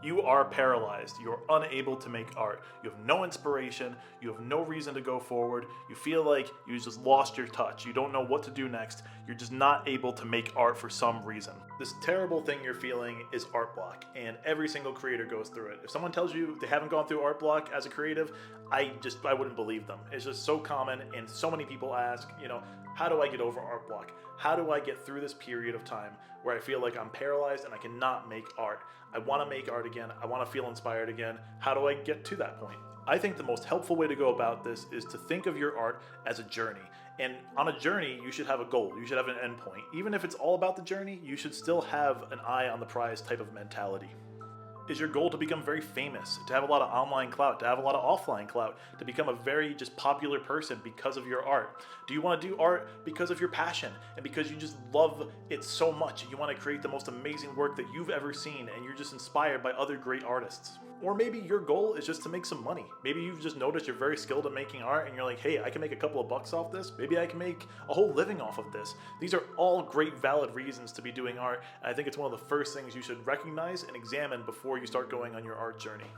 You are paralyzed. You're unable to make art. You have no inspiration. You have no reason to go forward. You feel like you just lost your touch. You don't know what to do next. You're just not able to make art for some reason. This terrible thing you're feeling is art block, and every single creator goes through it. If someone tells you they haven't gone through art block as a creative, I wouldn't believe them. It's just so common, and so many people ask, how do I get over art block? How do I get through this period of time where I feel like I'm paralyzed and I cannot make art? I want to make art again. I want to feel inspired again. How do I get to that point? I think the most helpful way to go about this is to think of your art as a journey. And on a journey, you should have a goal. You should have an endpoint. Even if it's all about the journey, you should still have an eye on the prize type of mentality. Is your goal to become very famous, to have a lot of online clout, to have a lot of offline clout, to become a very just popular person because of your art? Do you want to do art because of your passion and because you just love it so much? You want to create the most amazing work that you've ever seen and you're just inspired by other great artists? Or maybe your goal is just to make some money. Maybe you've just noticed you're very skilled at making art and you're like, hey, I can make a couple of bucks off this. Maybe I can make a whole living off of this. These are all great valid reasons to be doing art. And I think it's one of the first things you should recognize and examine before you start going on your art journey.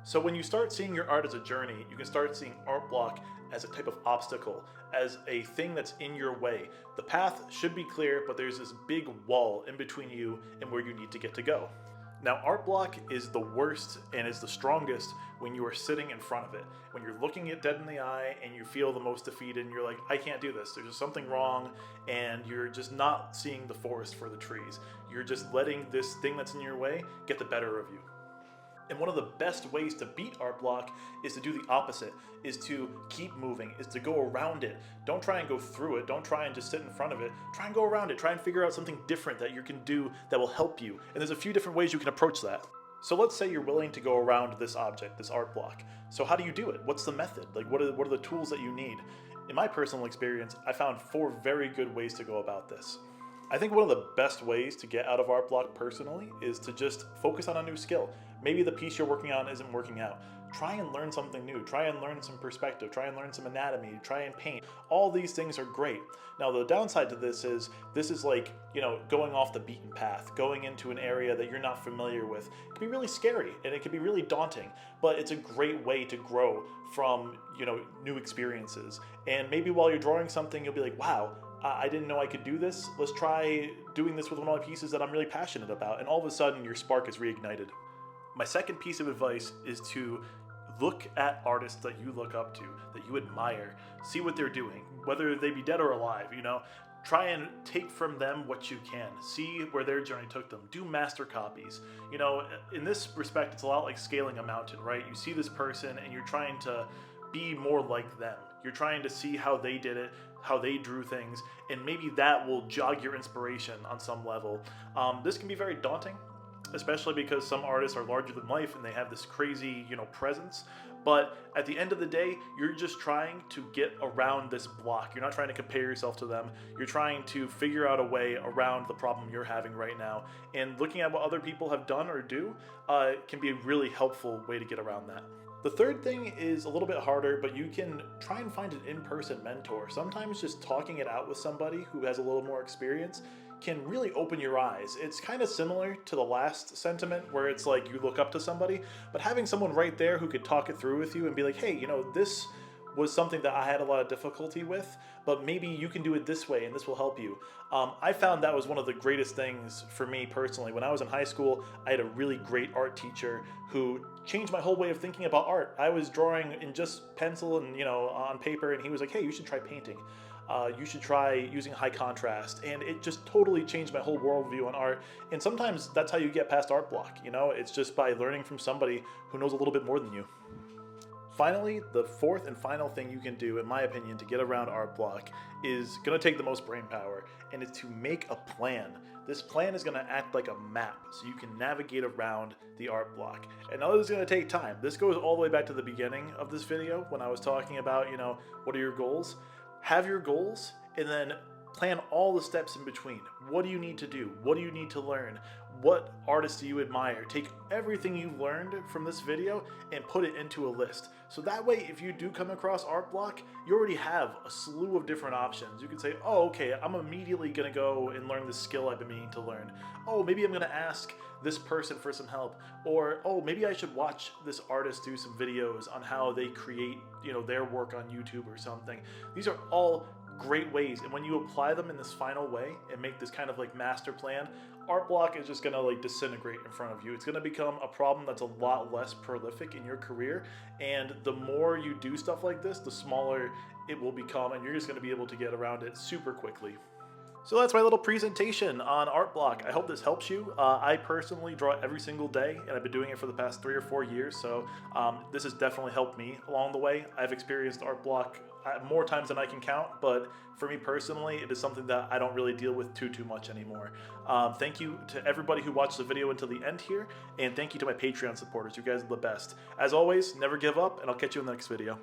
So when you start seeing your art as a journey, you can start seeing art block as a type of obstacle, as a thing that's in your way. The path should be clear, but there's this big wall in between you and where you need to get to go. Now, art block is the worst and is the strongest when you are sitting in front of it. When you're looking it dead in the eye and you feel the most defeated and you're like, I can't do this. There's just something wrong, and you're just not seeing the forest for the trees. You're just letting this thing that's in your way get the better of you. And one of the best ways to beat art block is to do the opposite, is to keep moving, is to go around it. Don't try and go through it. Don't try and just sit in front of it. Try and go around it. Try and figure out something different that you can do that will help you. And there's a few different ways you can approach that. So let's say you're willing to go around this object, this art block. So how do you do it? What's the method? Like, what are the tools that you need? In my personal experience, I found 4 very good ways to go about this. I think one of the best ways to get out of art block personally is to just focus on a new skill. Maybe the piece you're working on isn't working out. Try and learn something new. Try and learn some perspective. Try and learn some anatomy. Try and paint. All these things are great. Now, the downside to this is like, going off the beaten path, going into an area that you're not familiar with. It can be really scary and it can be really daunting, but it's a great way to grow from, new experiences. And maybe while you're drawing something, you'll be like, wow, I didn't know I could do this. Let's try doing this with one of my pieces that I'm really passionate about. And all of a sudden, your spark is reignited. My second piece of advice is to look at artists that you look up to, that you admire. See what they're doing, whether they be dead or alive, Try and take from them what you can. See where their journey took them. Do master copies. In this respect, it's a lot like scaling a mountain, right? You see this person and you're trying to be more like them. You're trying to see how they did it, how they drew things, and maybe that will jog your inspiration on some level. This can be very daunting, especially because some artists are larger than life and they have this crazy, presence. But at the end of the day, you're just trying to get around this block. You're not trying to compare yourself to them. You're trying to figure out a way around the problem you're having right now. And looking at what other people have done or do can be a really helpful way to get around that. The third thing is a little bit harder, but you can try and find an in-person mentor. Sometimes just talking it out with somebody who has a little more experience can really open your eyes. It's kind of similar to the last sentiment where it's like you look up to somebody, but having someone right there who could talk it through with you and be like, hey, this was something that I had a lot of difficulty with, but maybe you can do it this way and this will help you. I found that was one of the greatest things for me personally. When I was in high school, I had a really great art teacher who changed my whole way of thinking about art. I was drawing in just pencil and on paper, and he was like, hey, you should try painting. You should try using high contrast. And it just totally changed my whole worldview on art. And sometimes that's how you get past art block. It's just by learning from somebody who knows a little bit more than you. Finally, the fourth and final thing you can do, in my opinion, to get around art block is going to take the most brain power, and it's to make a plan. This plan is going to act like a map, so you can navigate around the art block. And now this is going to take time. This goes all the way back to the beginning of this video when I was talking about, what are your goals? Have your goals, and then Plan all the steps in between. What do you need to do? What do you need to learn? What artists do you admire? Take everything you've learned from this video and put it into a list. So that way, if you do come across art block, you already have a slew of different options. You can say, oh, okay, I'm immediately gonna go and learn this skill I've been meaning to learn. Oh, maybe I'm gonna ask this person for some help. Or, oh, maybe I should watch this artist do some videos on how they create, their work on YouTube or something. These are all great ways, and when you apply them in this final way and make this kind of like master plan, art block is just gonna like disintegrate in front of you. It's gonna become a problem that's a lot less prolific in your career, and the more you do stuff like this, the smaller it will become, and you're just gonna be able to get around it super quickly. So that's my little presentation on art block. I hope this helps you. I personally draw every single day, and I've been doing it for the past 3 or 4 years, so this has definitely helped me along the way. I've experienced art block more times than I can count, but for me personally, it is something that I don't really deal with too much anymore. Thank you to everybody who watched the video until the end here, and thank you to my Patreon supporters. You guys are the best. As always, never give up, and I'll catch you in the next video.